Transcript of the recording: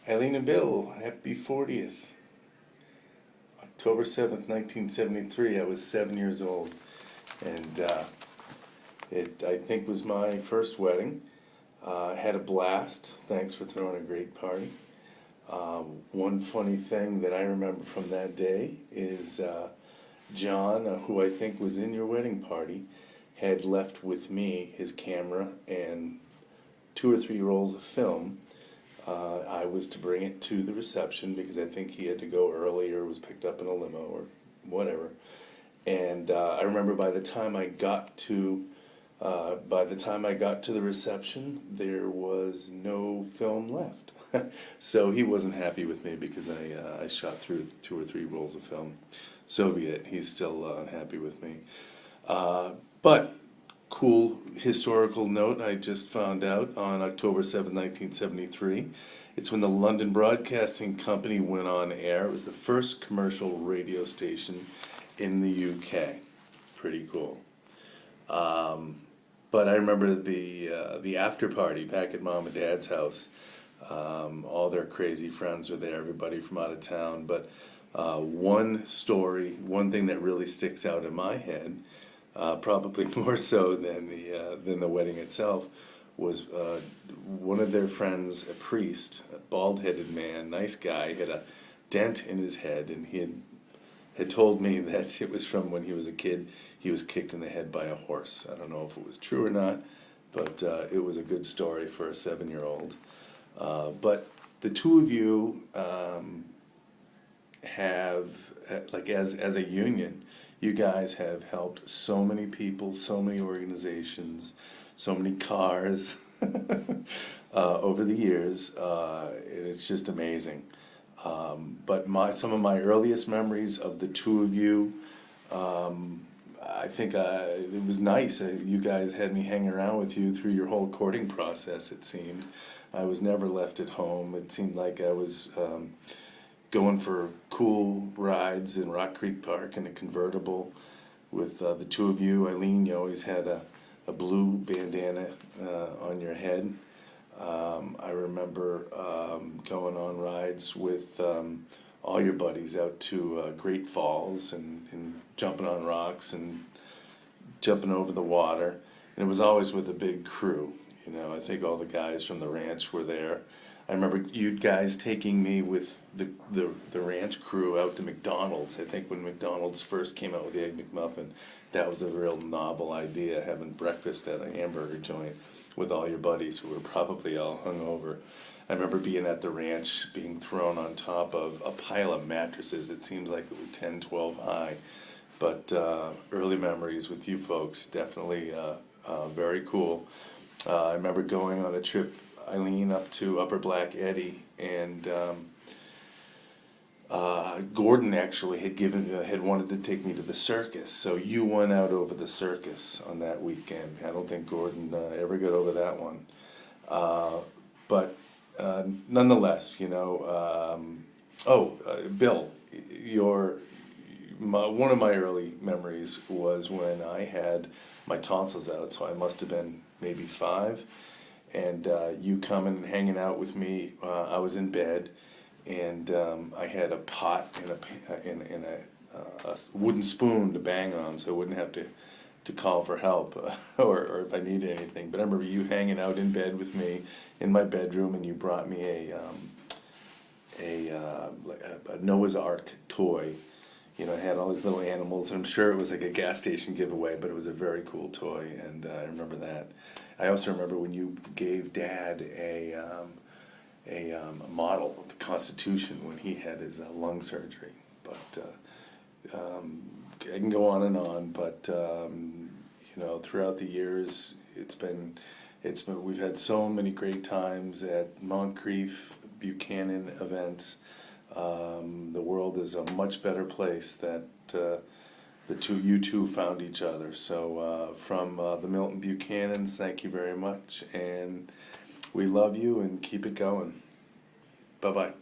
Eileen and Bill, happy 40th. October 7th, 1973, I was 7 years old. And it, I think, was my first wedding. I had a blast. Thanks for throwing a great party. One funny thing that I remember from that day is John, who I think was in your wedding party, had left with me his camera and 2 or 3 rolls of film. I was to bring it to the reception because I think he had to go early or was picked up in a limo or whatever. And I remember by the time I got to the reception, there was no film left. So he wasn't happy with me because I shot through 2 or 3 rolls of film. So be it. He's still unhappy with me. But cool historical note I just found out on October 7th, 1973. It's when the London Broadcasting Company went on air. It was the first commercial radio station in the UK. Pretty cool. But I remember the after party back at Mom and Dad's house. All their crazy friends were there, everybody from out of town. But one thing that really sticks out in my head, probably more so than the wedding itself, was one of their friends, a priest, a bald-headed man, nice guy, had a dent in his head, and he had told me that it was from when he was a kid. He was kicked in the head by a horse. I don't know if it was true or not, but it was a good story for a 7-year-old. But the two of you have, like as a union, you guys have helped so many people, so many organizations, so many cars over the years. It's just amazing. But some of my earliest memories of the two of you, I think it was nice. You guys had me hang around with you through your whole courting process, it seemed. I was never left at home. It seemed like I was going for cool rides in Rock Creek Park in a convertible with the two of you. Eileen, you always had a blue bandana on your head. I remember going on rides with all your buddies out to Great Falls and jumping on rocks and jumping over the water. And it was always with a big crew. You know, I think all the guys from the ranch were there. I remember you guys taking me with the ranch crew out to McDonald's. I think when McDonald's first came out with the Egg McMuffin, that was a real novel idea, having breakfast at a hamburger joint with all your buddies who were probably all hungover. I remember being at the ranch, being thrown on top of a pile of mattresses. It seems like it was 10, 12 high. But early memories with you folks, definitely very cool. I remember going on a trip, Eileen, up to Upper Black Eddy, and Gordon actually had wanted to take me to the circus, so you went out over the circus on that weekend. I don't think Gordon ever got over that one, but nonetheless, you know. Bill, one of my early memories was when I had my tonsils out, so I must have been maybe 5. And you coming and hanging out with me. I was in bed, and I had a pot and a wooden spoon to bang on, so I wouldn't have to call for help or if I needed anything. But I remember you hanging out in bed with me in my bedroom, and you brought me a Noah's Ark toy. You know, it had all these little animals. I'm sure it was like a gas station giveaway, but it was a very cool toy, and I remember that. I also remember when you gave Dad a model of the Constitution when he had his lung surgery. But I can go on, but you know, throughout the years, we've had so many great times at Moncrief Buchanan events. The world is a much better place that you two found each other. So from the Milton Buchanans, thank you very much, and we love you and keep it going. Bye-bye.